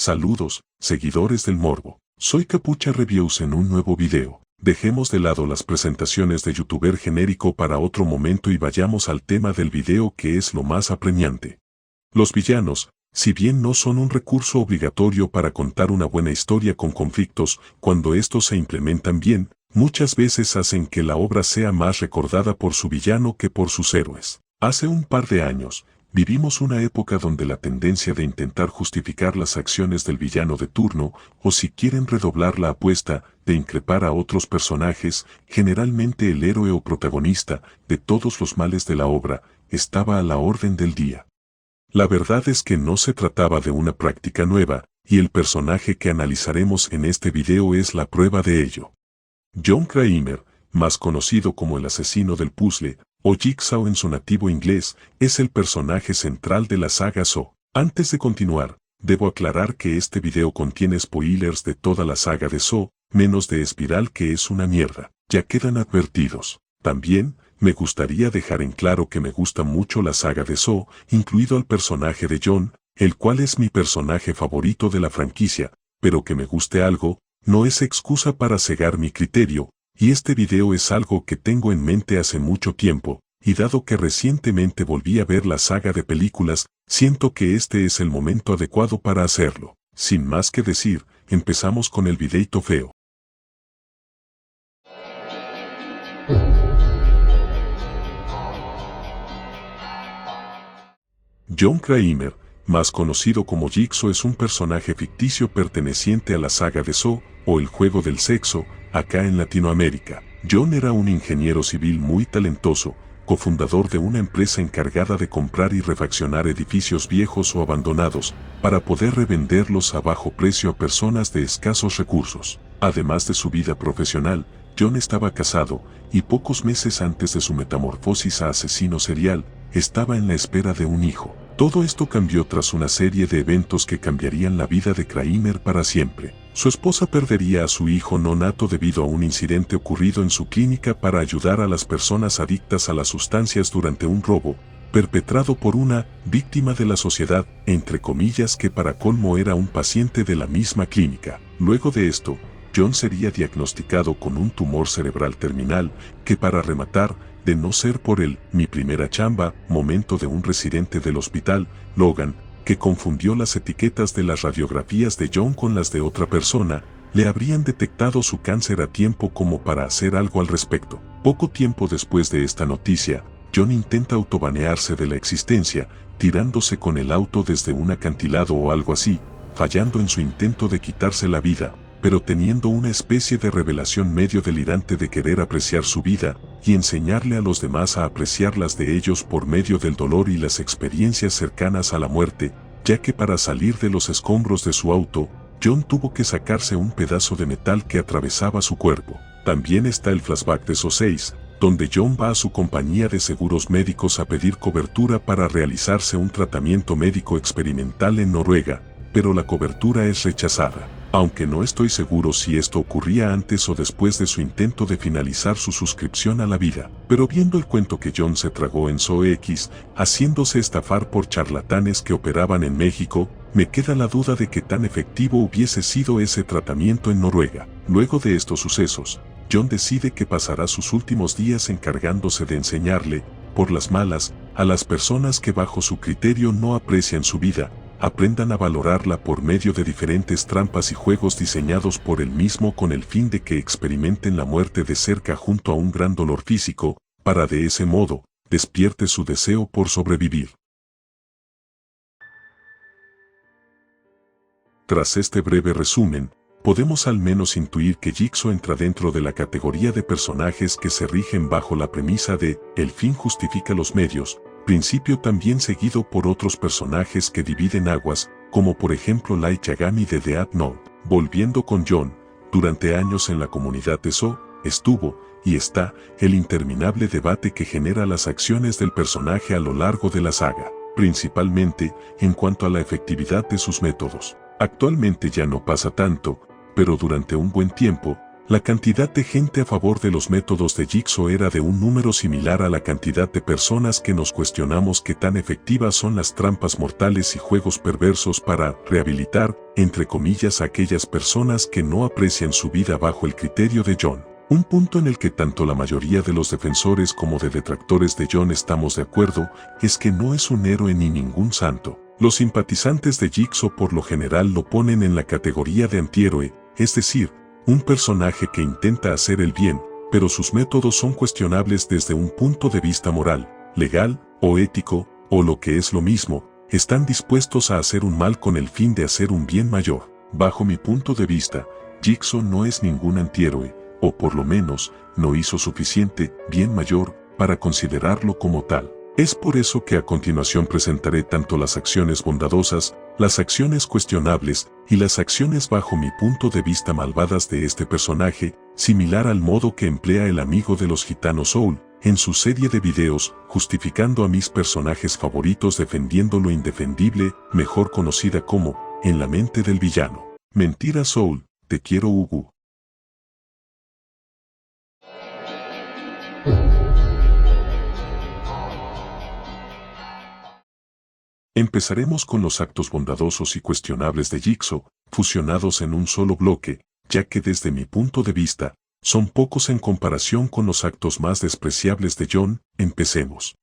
Saludos, seguidores del morbo. Soy Capucha Reviews en un nuevo video. Dejemos de lado las presentaciones de youtuber genérico para otro momento y vayamos al tema del video, que es lo más apremiante. Los villanos, si bien no son un recurso obligatorio para contar una buena historia con conflictos, cuando estos se implementan bien, muchas veces hacen que la obra sea más recordada por su villano que por sus héroes. Hace un par de años, vivimos una época donde la tendencia de intentar justificar las acciones del villano de turno, o si quieren redoblar la apuesta, de increpar a otros personajes, generalmente el héroe o protagonista de todos los males de la obra, estaba a la orden del día. La verdad es que no se trataba de una práctica nueva, y el personaje que analizaremos en este video es la prueba de ello. John Kramer, más conocido como el asesino del puzzle, o Jigsaw en su nativo inglés, es el personaje central de la saga Saw. Antes de continuar, debo aclarar que este video contiene spoilers de toda la saga de Saw, menos de Espiral, que es una mierda. Ya quedan advertidos. También, me gustaría dejar en claro que me gusta mucho la saga de Saw, incluido al personaje de John, el cual es mi personaje favorito de la franquicia, pero que me guste algo, no es excusa para cegar mi criterio, y este video es algo que tengo en mente hace mucho tiempo, y dado que recientemente volví a ver la saga de películas, siento que este es el momento adecuado para hacerlo. Sin más que decir, empezamos con el videito feo. John Kramer, más conocido como Jigsaw, es un personaje ficticio perteneciente a la saga de Saw, o el juego del sexo, acá en Latinoamérica. John era un ingeniero civil muy talentoso, cofundador de una empresa encargada de comprar y refaccionar edificios viejos o abandonados, para poder revenderlos a bajo precio a personas de escasos recursos. Además de su vida profesional, John estaba casado, y pocos meses antes de su metamorfosis a asesino serial, estaba en la espera de un hijo. Todo esto cambió tras una serie de eventos que cambiarían la vida de Kramer para siempre. Su esposa perdería a su hijo no nato debido a un incidente ocurrido en su clínica para ayudar a las personas adictas a las sustancias durante un robo, perpetrado por una víctima de la sociedad, entre comillas, que para colmo era un paciente de la misma clínica. Luego de esto, John sería diagnosticado con un tumor cerebral terminal, que para rematar, de no ser por el "mi primera chamba" momento de un residente del hospital, Logan, que confundió las etiquetas de las radiografías de John con las de otra persona, le habrían detectado su cáncer a tiempo como para hacer algo al respecto. Poco tiempo después de esta noticia, John intenta autobanearse de la existencia, tirándose con el auto desde un acantilado o algo así, fallando en su intento de quitarse la vida, pero teniendo una especie de revelación medio delirante de querer apreciar su vida y enseñarle a los demás a apreciar las de ellos por medio del dolor y las experiencias cercanas a la muerte, ya que para salir de los escombros de su auto, John tuvo que sacarse un pedazo de metal que atravesaba su cuerpo. También está el flashback de Saw 6, donde John va a su compañía de seguros médicos a pedir cobertura para realizarse un tratamiento médico experimental en Noruega, pero la cobertura es rechazada. Aunque no estoy seguro si esto ocurría antes o después de su intento de finalizar su suscripción a la vida. Pero viendo el cuento que John se tragó en Saw X, haciéndose estafar por charlatanes que operaban en México, me queda la duda de qué tan efectivo hubiese sido ese tratamiento en Noruega. Luego de estos sucesos, John decide que pasará sus últimos días encargándose de enseñarle, por las malas, a las personas que bajo su criterio no aprecian su vida, aprendan a valorarla por medio de diferentes trampas y juegos diseñados por él mismo con el fin de que experimenten la muerte de cerca junto a un gran dolor físico, para de ese modo, despierte su deseo por sobrevivir. Tras este breve resumen, podemos al menos intuir que Jigsaw entra dentro de la categoría de personajes que se rigen bajo la premisa de "el fin justifica los medios", principio también seguido por otros personajes que dividen aguas, como por ejemplo Light Yagami de Death Note. Volviendo con John, durante años en la comunidad de Saw, estuvo, y está, el interminable debate que genera las acciones del personaje a lo largo de la saga, principalmente en cuanto a la efectividad de sus métodos. Actualmente ya no pasa tanto, pero durante un buen tiempo, La cantidad de gente a favor de los métodos de Jigsaw era de un número similar a la cantidad de personas que nos cuestionamos qué tan efectivas son las trampas mortales y juegos perversos para rehabilitar, entre comillas, a aquellas personas que no aprecian su vida bajo el criterio de John. Un punto en el que tanto la mayoría de los defensores como de detractores de John estamos de acuerdo es que no es un héroe ni ningún santo. Los simpatizantes de Jigsaw por lo general lo ponen en la categoría de antihéroe, es decir, un personaje que intenta hacer el bien, pero sus métodos son cuestionables desde un punto de vista moral, legal o ético, o lo que es lo mismo, están dispuestos a hacer un mal con el fin de hacer un bien mayor. Bajo mi punto de vista, Jigsaw no es ningún antihéroe, o por lo menos, no hizo suficiente bien mayor para considerarlo como tal. Es por eso que a continuación presentaré tanto las acciones bondadosas, las acciones cuestionables y las acciones bajo mi punto de vista malvadas de este personaje, similar al modo que emplea el amigo de los gitanos Soul en su serie de videos, justificando a mis personajes favoritos defendiendo lo indefendible, mejor conocida como En la mente del villano. Mentira Soul, te quiero Ugu. Empezaremos con los actos bondadosos y cuestionables de Jigsaw, fusionados en un solo bloque, ya que desde mi punto de vista, son pocos en comparación con los actos más despreciables de John. Empecemos.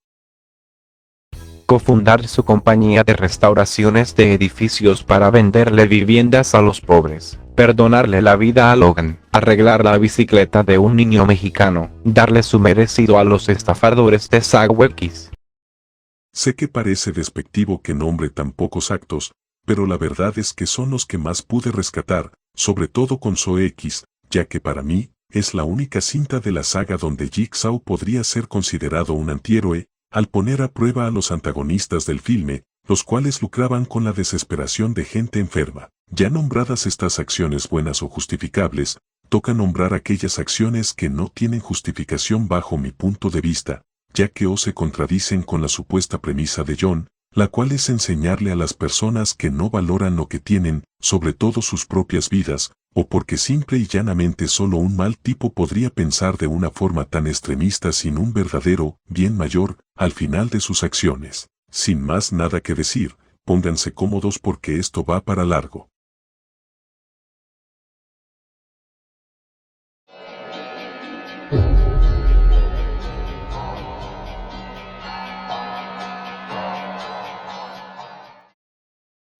Cofundar su compañía de restauraciones de edificios para venderle viviendas a los pobres, perdonarle la vida a Logan, arreglar la bicicleta de un niño mexicano, darle su merecido a los estafadores de Sagwekis. Sé que parece despectivo que nombre tan pocos actos, pero la verdad es que son los que más pude rescatar, sobre todo con Saw X, ya que para mí, es la única cinta de la saga donde Jigsaw podría ser considerado un antihéroe, al poner a prueba a los antagonistas del filme, los cuales lucraban con la desesperación de gente enferma. Ya nombradas estas acciones buenas o justificables, toca nombrar aquellas acciones que no tienen justificación bajo mi punto de vista, ya que o se contradicen con la supuesta premisa de John, la cual es enseñarle a las personas que no valoran lo que tienen, sobre todo sus propias vidas, o porque simple y llanamente solo un mal tipo podría pensar de una forma tan extremista sin un verdadero bien mayor al final de sus acciones. Sin más nada que decir, pónganse cómodos porque esto va para largo.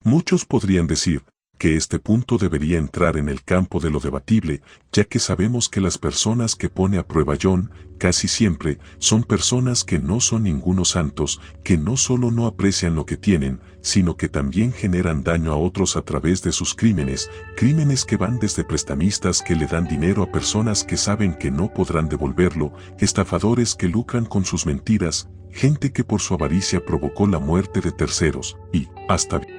Muchos podrían decir que este punto debería entrar en el campo de lo debatible, ya que sabemos que las personas que pone a prueba John, casi siempre, son personas que no son ningunos santos, que no solo no aprecian lo que tienen, sino que también generan daño a otros a través de sus crímenes, crímenes que van desde prestamistas que le dan dinero a personas que saben que no podrán devolverlo, estafadores que lucran con sus mentiras, gente que por su avaricia provocó la muerte de terceros, y, hasta violadores.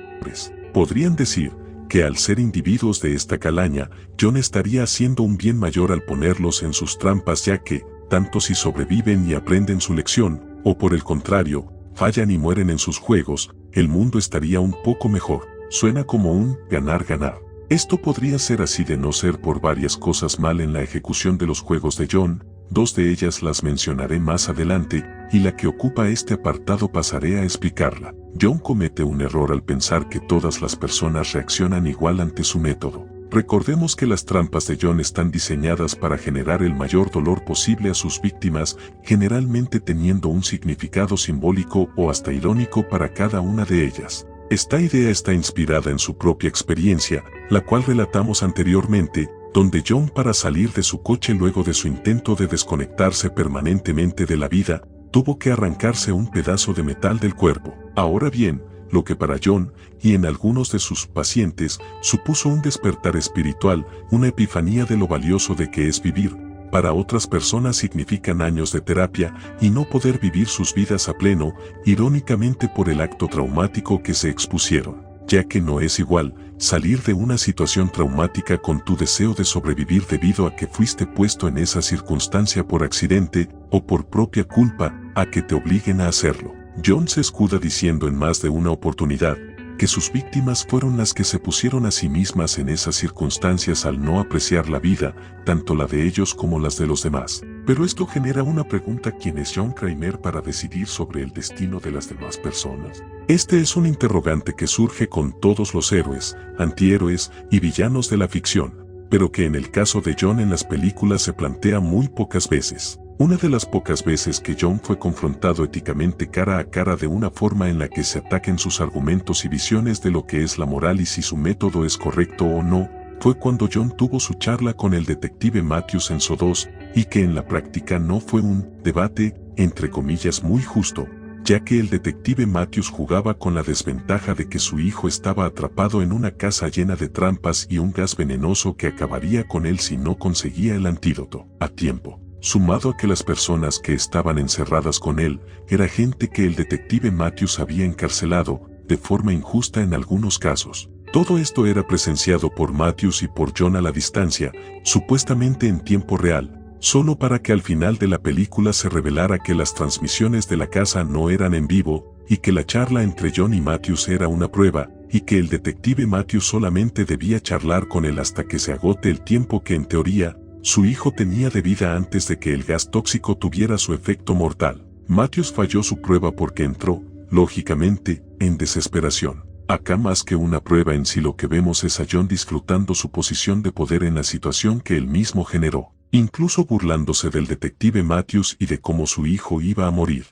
Podrían decir que al ser individuos de esta calaña, John estaría haciendo un bien mayor al ponerlos en sus trampas, ya que, tanto si sobreviven y aprenden su lección, o por el contrario, fallan y mueren en sus juegos, el mundo estaría un poco mejor. Suena como un ganar-ganar. Esto podría ser así de no ser por varias cosas mal en la ejecución de los juegos de John, dos de ellas las mencionaré más adelante, y la que ocupa este apartado pasaré a explicarla. John comete un error al pensar que todas las personas reaccionan igual ante su método. Recordemos que las trampas de John están diseñadas para generar el mayor dolor posible a sus víctimas, generalmente teniendo un significado simbólico o hasta irónico para cada una de ellas. Esta idea está inspirada en su propia experiencia, la cual relatamos anteriormente, donde John, para salir de su coche luego de su intento de desconectarse permanentemente de la vida, tuvo que arrancarse un pedazo de metal del cuerpo. Ahora bien, lo que para John, y en algunos de sus pacientes, supuso un despertar espiritual, una epifanía de lo valioso de que es vivir, para otras personas significan años de terapia y no poder vivir sus vidas a pleno, irónicamente por el acto traumático que se expusieron, ya que no es igual salir de una situación traumática con tu deseo de sobrevivir debido a que fuiste puesto en esa circunstancia por accidente o por propia culpa, a que te obliguen a hacerlo. John se escuda diciendo en más de una oportunidad que sus víctimas fueron las que se pusieron a sí mismas en esas circunstancias al no apreciar la vida, tanto la de ellos como las de los demás. Pero esto genera una pregunta: ¿quién es John Kramer para decidir sobre el destino de las demás personas? Este es un interrogante que surge con todos los héroes, antihéroes y villanos de la ficción, pero que en el caso de John en las películas se plantea muy pocas veces. Una de las pocas veces que John fue confrontado éticamente cara a cara de una forma en la que se ataquen sus argumentos y visiones de lo que es la moral y si su método es correcto o no, fue cuando John tuvo su charla con el detective Matthews en Saw 2, y que en la práctica no fue un debate, entre comillas, muy justo, ya que el detective Matthews jugaba con la desventaja de que su hijo estaba atrapado en una casa llena de trampas y un gas venenoso que acabaría con él si no conseguía el antídoto a tiempo. Sumado a que las personas que estaban encerradas con él era gente que el detective Matthews había encarcelado, de forma injusta en algunos casos. Todo esto era presenciado por Matthews y por John a la distancia, supuestamente en tiempo real, solo para que al final de la película se revelara que las transmisiones de la casa no eran en vivo, y que la charla entre John y Matthews era una prueba, y que el detective Matthews solamente debía charlar con él hasta que se agote el tiempo que en teoría, su hijo tenía de vida antes de que el gas tóxico tuviera su efecto mortal. Matthews falló su prueba porque entró, lógicamente, en desesperación. Acá más que una prueba en sí lo que vemos es a John disfrutando su posición de poder en la situación que él mismo generó, incluso burlándose del detective Matthews y de cómo su hijo iba a morir.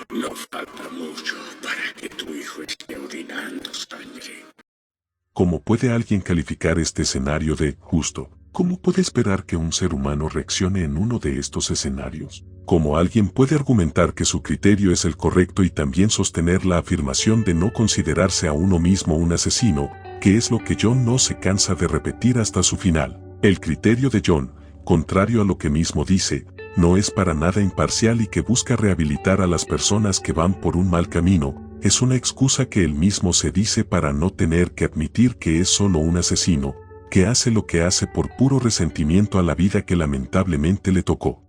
No falta mucho para que tu hijo esté orinando sangre. ¿Cómo puede alguien calificar este escenario de justo? ¿Cómo puede esperar que un ser humano reaccione en uno de estos escenarios? ¿Cómo alguien puede argumentar que su criterio es el correcto y también sostener la afirmación de no considerarse a uno mismo un asesino, que es lo que John no se cansa de repetir hasta su final? El criterio de John, contrario a lo que mismo dice, no es para nada imparcial y que busca rehabilitar a las personas que van por un mal camino, es una excusa que él mismo se dice para no tener que admitir que es solo un asesino, que hace lo que hace por puro resentimiento a la vida que lamentablemente le tocó.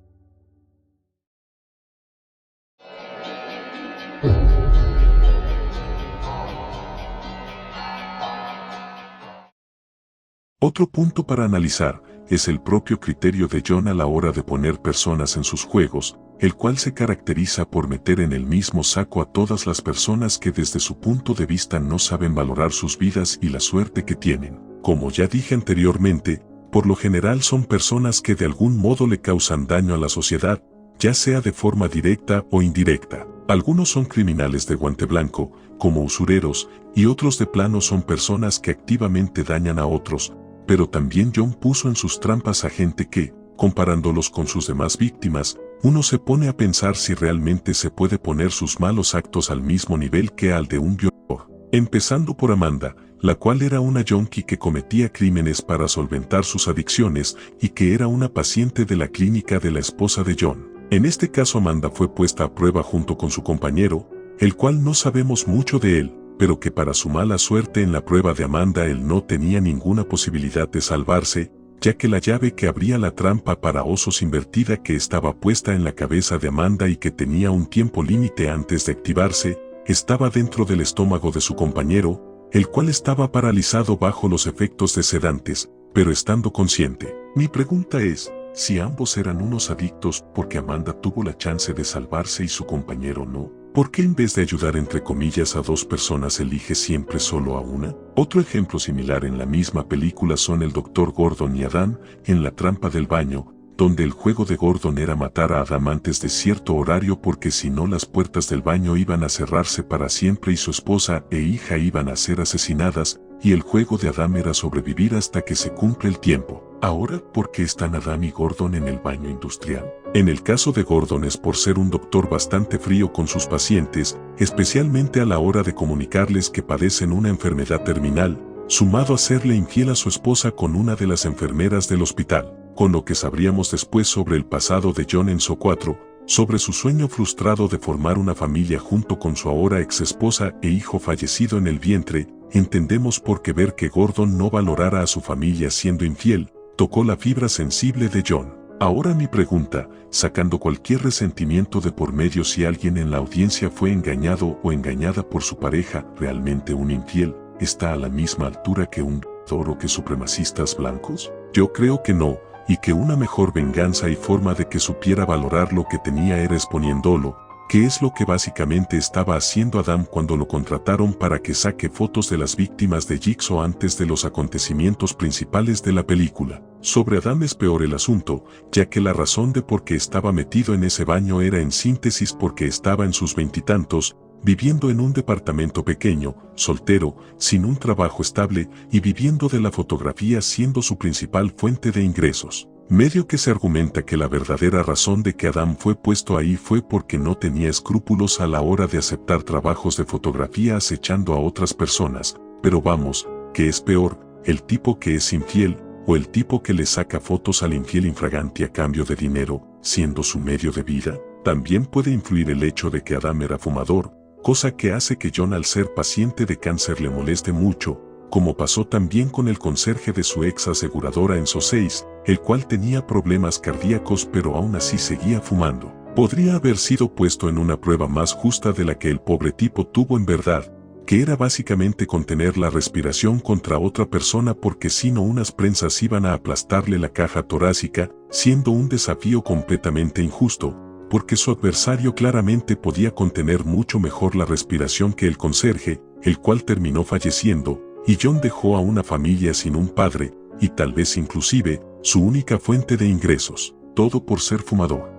Otro punto para analizar es el propio criterio de John a la hora de poner personas en sus juegos, el cual se caracteriza por meter en el mismo saco a todas las personas que desde su punto de vista no saben valorar sus vidas y la suerte que tienen. Como ya dije anteriormente, por lo general son personas que de algún modo le causan daño a la sociedad, ya sea de forma directa o indirecta. Algunos son criminales de guante blanco, como usureros, y otros de plano son personas que activamente dañan a otros, pero también John puso en sus trampas a gente que, comparándolos con sus demás víctimas, uno se pone a pensar si realmente se puede poner sus malos actos al mismo nivel que al de un violador. Empezando por Amanda, la cual era una junkie que cometía crímenes para solventar sus adicciones y que era una paciente de la clínica de la esposa de John. En este caso Amanda fue puesta a prueba junto con su compañero, el cual no sabemos mucho de él, pero que para su mala suerte en la prueba de Amanda él no tenía ninguna posibilidad de salvarse, ya que la llave que abría la trampa para osos invertida que estaba puesta en la cabeza de Amanda y que tenía un tiempo límite antes de activarse, estaba dentro del estómago de su compañero, el cual estaba paralizado bajo los efectos de sedantes, pero estando consciente. Mi pregunta es, si ambos eran unos adictos porque Amanda tuvo la chance de salvarse y su compañero no, ¿por qué en vez de ayudar entre comillas a dos personas elige siempre solo a una? Otro ejemplo similar en la misma película son el Dr. Gordon y Adam en La trampa del baño, donde el juego de Gordon era matar a Adam antes de cierto horario porque si no las puertas del baño iban a cerrarse para siempre y su esposa e hija iban a ser asesinadas, y el juego de Adam era sobrevivir hasta que se cumple el tiempo. Ahora, ¿por qué están Adam y Gordon en el baño industrial? En el caso de Gordon es por ser un doctor bastante frío con sus pacientes, especialmente a la hora de comunicarles que padecen una enfermedad terminal, sumado a serle infiel a su esposa con una de las enfermeras del hospital. Con lo que sabríamos después sobre el pasado de John en Saw 4, sobre su sueño frustrado de formar una familia junto con su ahora ex esposa e hijo fallecido en el vientre, entendemos por qué ver que Gordon no valorara a su familia siendo infiel, tocó la fibra sensible de John. Ahora mi pregunta, sacando cualquier resentimiento de por medio, si alguien en la audiencia fue engañado o engañada por su pareja, realmente un infiel, ¿está a la misma altura que un violador o que supremacistas blancos? Yo creo que no, y que una mejor venganza y forma de que supiera valorar lo que tenía era exponiéndolo, que es lo que básicamente estaba haciendo Adam cuando lo contrataron para que saque fotos de las víctimas de Jigsaw antes de los acontecimientos principales de la película. Sobre Adam es peor el asunto, ya que la razón de por qué estaba metido en ese baño era en síntesis porque estaba en sus veintitantos, viviendo en un departamento pequeño, soltero, sin un trabajo estable y viviendo de la fotografía siendo su principal fuente de ingresos. Medio que se argumenta que la verdadera razón de que Adam fue puesto ahí fue porque no tenía escrúpulos a la hora de aceptar trabajos de fotografía acechando a otras personas, pero vamos, ¿qué es peor, el tipo que es infiel o el tipo que le saca fotos al infiel infragante a cambio de dinero, siendo su medio de vida? También puede influir el hecho de que Adam era fumador, cosa que hace que John, al ser paciente de cáncer, le moleste mucho, como pasó también con el conserje de su ex aseguradora en Saw 6, el cual tenía problemas cardíacos pero aún así seguía fumando. Podría haber sido puesto en una prueba más justa de la que el pobre tipo tuvo en verdad, que era básicamente contener la respiración contra otra persona porque si no unas prensas iban a aplastarle la caja torácica, siendo un desafío completamente injusto, porque su adversario claramente podía contener mucho mejor la respiración que el conserje, el cual terminó falleciendo, y John dejó a una familia sin un padre, y tal vez inclusive, su única fuente de ingresos, todo por ser fumador.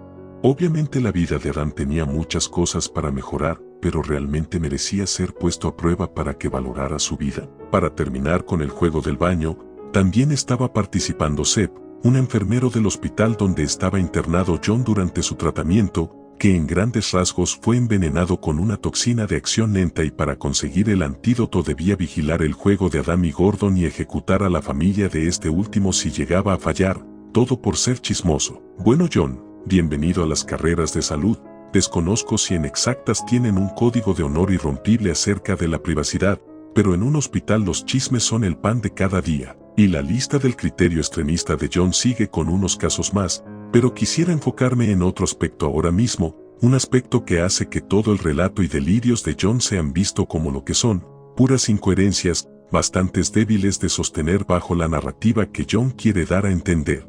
Obviamente la vida de Adam tenía muchas cosas para mejorar, pero realmente merecía ser puesto a prueba para que valorara su vida. Para terminar con el juego del baño, también estaba participando Seb, un enfermero del hospital donde estaba internado John durante su tratamiento, que en grandes rasgos fue envenenado con una toxina de acción lenta y para conseguir el antídoto debía vigilar el juego de Adam y Gordon y ejecutar a la familia de este último si llegaba a fallar, todo por ser chismoso. Bueno John, bienvenido a las carreras de salud. Desconozco si en exactas tienen un código de honor irrompible acerca de la privacidad, pero en un hospital los chismes son el pan de cada día. Y la lista del criterio extremista de John sigue con unos casos más, pero quisiera enfocarme en otro aspecto ahora mismo, un aspecto que hace que todo el relato y delirios de John sean visto como lo que son, puras incoherencias, bastantes débiles de sostener bajo la narrativa que John quiere dar a entender.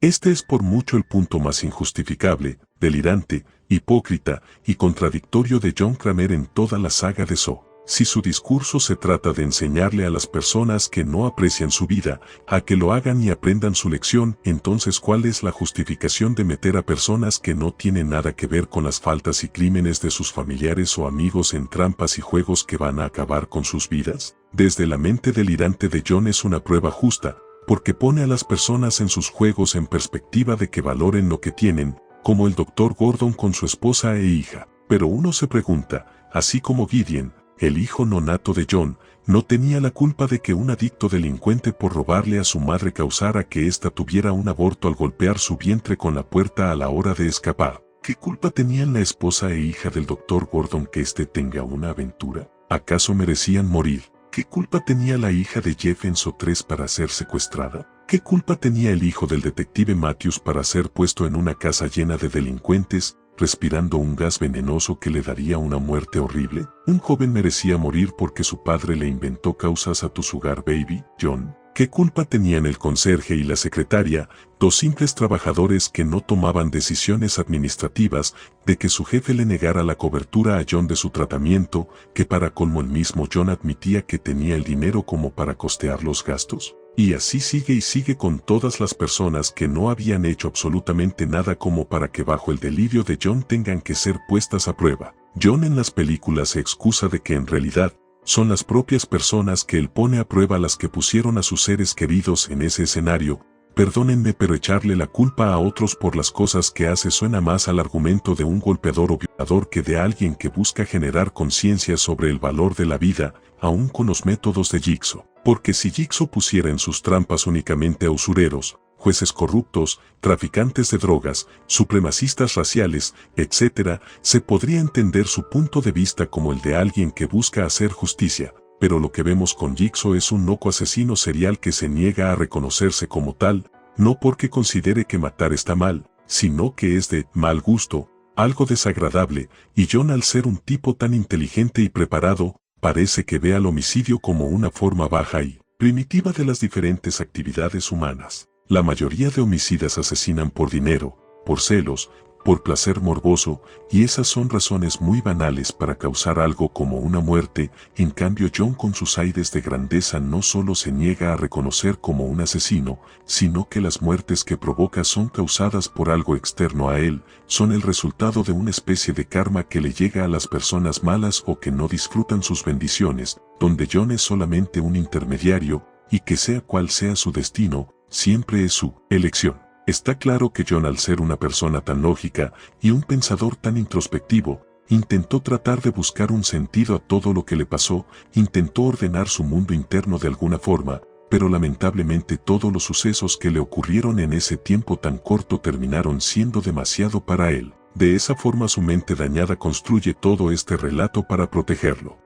Este es por mucho el punto más injustificable, delirante, hipócrita y contradictorio de John Kramer en toda la saga de Saw. Si su discurso se trata de enseñarle a las personas que no aprecian su vida, a que lo hagan y aprendan su lección, entonces ¿cuál es la justificación de meter a personas que no tienen nada que ver con las faltas y crímenes de sus familiares o amigos en trampas y juegos que van a acabar con sus vidas? Desde la mente delirante de John es una prueba justa, porque pone a las personas en sus juegos en perspectiva de que valoren lo que tienen, como el Dr. Gordon con su esposa e hija. Pero uno se pregunta, así como Gideon, el hijo no nato de John, no tenía la culpa de que un adicto delincuente por robarle a su madre causara que ésta tuviera un aborto al golpear su vientre con la puerta a la hora de escapar. ¿Qué culpa tenían la esposa e hija del Dr. Gordon que éste tenga una aventura? ¿Acaso merecían morir? ¿Qué culpa tenía la hija de Jeff en Saw 3 para ser secuestrada? ¿Qué culpa tenía el hijo del detective Matthews para ser puesto en una casa llena de delincuentes, respirando un gas venenoso que le daría una muerte horrible? Un joven merecía morir porque su padre le inventó causas a tu sugar baby, John. ¿Qué culpa tenían el conserje y la secretaria, dos simples trabajadores que no tomaban decisiones administrativas, de que su jefe le negara la cobertura a John de su tratamiento, que para colmo el mismo John admitía que tenía el dinero como para costear los gastos? Y así sigue y sigue con todas las personas que no habían hecho absolutamente nada como para que bajo el delirio de John tengan que ser puestas a prueba. John en las películas se excusa de que en realidad, son las propias personas que él pone a prueba las que pusieron a sus seres queridos en ese escenario. Perdónenme, pero echarle la culpa a otros por las cosas que hace suena más al argumento de un golpeador o violador que de alguien que busca generar conciencia sobre el valor de la vida, aún con los métodos de Jigsaw. Porque si Jigsaw pusiera en sus trampas únicamente a usureros, jueces corruptos, traficantes de drogas, supremacistas raciales, etc., se podría entender su punto de vista como el de alguien que busca hacer justicia, pero lo que vemos con Jigsaw es un loco asesino serial que se niega a reconocerse como tal, no porque considere que matar está mal, sino que es de mal gusto, algo desagradable, y John, al ser un tipo tan inteligente y preparado, parece que ve al homicidio como una forma baja y primitiva de las diferentes actividades humanas. La mayoría de homicidas asesinan por dinero, por celos, por placer morboso, y esas son razones muy banales para causar algo como una muerte. En cambio, John, con sus aires de grandeza, no solo se niega a reconocer como un asesino, sino que las muertes que provoca son causadas por algo externo a él, son el resultado de una especie de karma que le llega a las personas malas o que no disfrutan sus bendiciones, donde John es solamente un intermediario, y que sea cual sea su destino, siempre es su elección. Está claro que John, al ser una persona tan lógica y un pensador tan introspectivo, intentó tratar de buscar un sentido a todo lo que le pasó, intentó ordenar su mundo interno de alguna forma, pero lamentablemente todos los sucesos que le ocurrieron en ese tiempo tan corto terminaron siendo demasiado para él. De esa forma, su mente dañada construye todo este relato para protegerlo.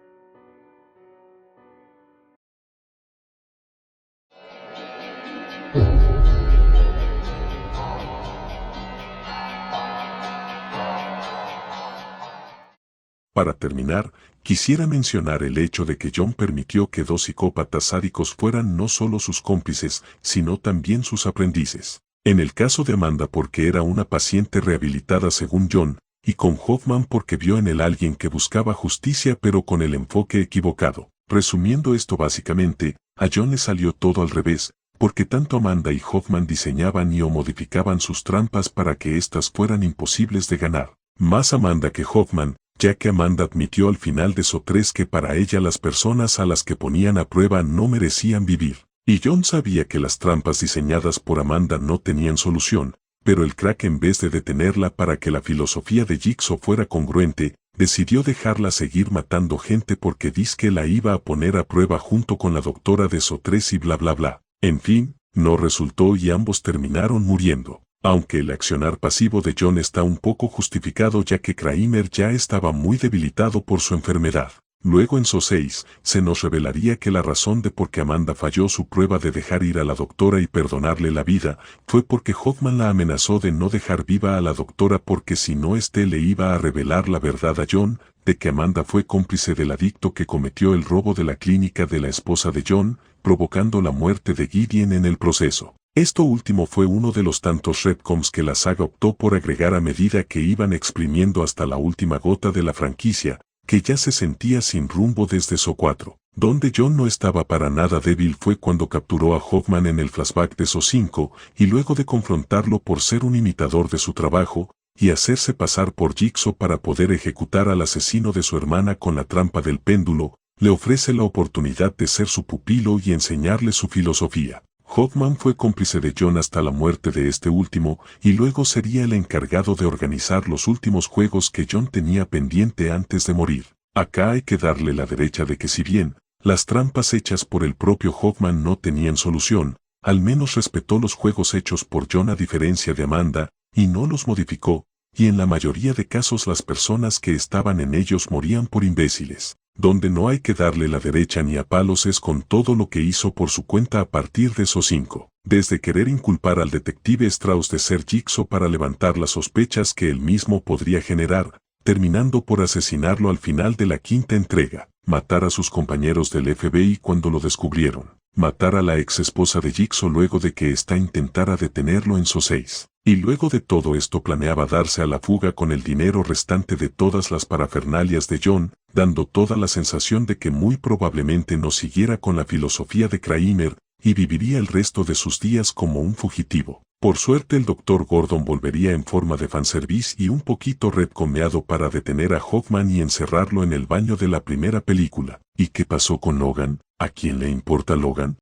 Para terminar, quisiera mencionar el hecho de que John permitió que dos psicópatas sádicos fueran no solo sus cómplices, sino también sus aprendices. En el caso de Amanda, porque era una paciente rehabilitada según John, y con Hoffman porque vio en él alguien que buscaba justicia pero con el enfoque equivocado. Resumiendo esto básicamente, a John le salió todo al revés, porque tanto Amanda y Hoffman diseñaban y o modificaban sus trampas para que éstas fueran imposibles de ganar. Más Amanda que Hoffman, ya que Amanda admitió al final de Saw 3 que para ella las personas a las que ponían a prueba no merecían vivir. Y John sabía que las trampas diseñadas por Amanda no tenían solución, pero el crack, en vez de detenerla para que la filosofía de Jigsaw fuera congruente, decidió dejarla seguir matando gente porque dizque la iba a poner a prueba junto con la doctora de Saw 3 y bla bla bla. En fin, no resultó y ambos terminaron muriendo. Aunque el accionar pasivo de John está un poco justificado, ya que Kramer ya estaba muy debilitado por su enfermedad. Luego en Saw 6, se nos revelaría que la razón de por qué Amanda falló su prueba de dejar ir a la doctora y perdonarle la vida, fue porque Hoffman la amenazó de no dejar viva a la doctora porque si no le iba a revelar la verdad a John, de que Amanda fue cómplice del adicto que cometió el robo de la clínica de la esposa de John, provocando la muerte de Gideon en el proceso. Esto último fue uno de los tantos retcons que la saga optó por agregar a medida que iban exprimiendo hasta la última gota de la franquicia, que ya se sentía sin rumbo desde Saw 4. Donde John no estaba para nada débil fue cuando capturó a Hoffman en el flashback de Saw 5, y luego de confrontarlo por ser un imitador de su trabajo, y hacerse pasar por Jigsaw para poder ejecutar al asesino de su hermana con la trampa del péndulo, le ofrece la oportunidad de ser su pupilo y enseñarle su filosofía. Hoffman fue cómplice de John hasta la muerte de este último, y luego sería el encargado de organizar los últimos juegos que John tenía pendiente antes de morir. Acá hay que darle la derecha de que, si bien las trampas hechas por el propio Hoffman no tenían solución, al menos respetó los juegos hechos por John a diferencia de Amanda, y no los modificó, y en la mayoría de casos las personas que estaban en ellos morían por imbéciles. Donde no hay que darle la derecha ni a palos es con todo lo que hizo por su cuenta a partir de Saw 5. Desde querer inculpar al detective Strauss de ser Jigsaw para levantar las sospechas que él mismo podría generar, terminando por asesinarlo al final de la quinta entrega, matar a sus compañeros del FBI cuando lo descubrieron, matar a la ex esposa de Jigsaw luego de que ésta intentara detenerlo en Saw 6. Y luego de todo esto planeaba darse a la fuga con el dinero restante de todas las parafernalias de John, dando toda la sensación de que muy probablemente no siguiera con la filosofía de Kramer, y viviría el resto de sus días como un fugitivo. Por suerte el Dr. Gordon volvería en forma de fanservice y un poquito retcomeado para detener a Hoffman y encerrarlo en el baño de la primera película. ¿Y qué pasó con Logan? ¿A quién le importa Logan?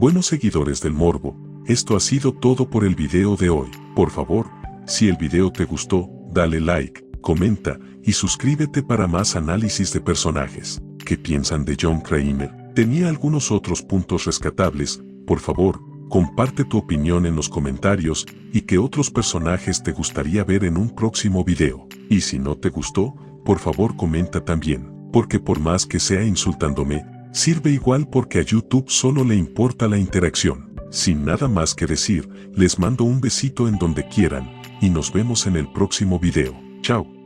Buenos seguidores del morbo, Esto ha sido todo por el video de hoy. Por favor, si el video te gustó, dale like, comenta y suscríbete para más análisis de personajes. ¿Qué piensan de John Kramer? ¿Tenía algunos otros puntos rescatables? Por favor, comparte tu opinión en los comentarios y qué otros personajes te gustaría ver en un próximo video. Y si no te gustó, por favor comenta también, porque por más que sea insultándome, sirve igual porque a YouTube solo le importa la interacción. Sin nada más que decir, les mando un besito en donde quieran y nos vemos en el próximo video. Chao.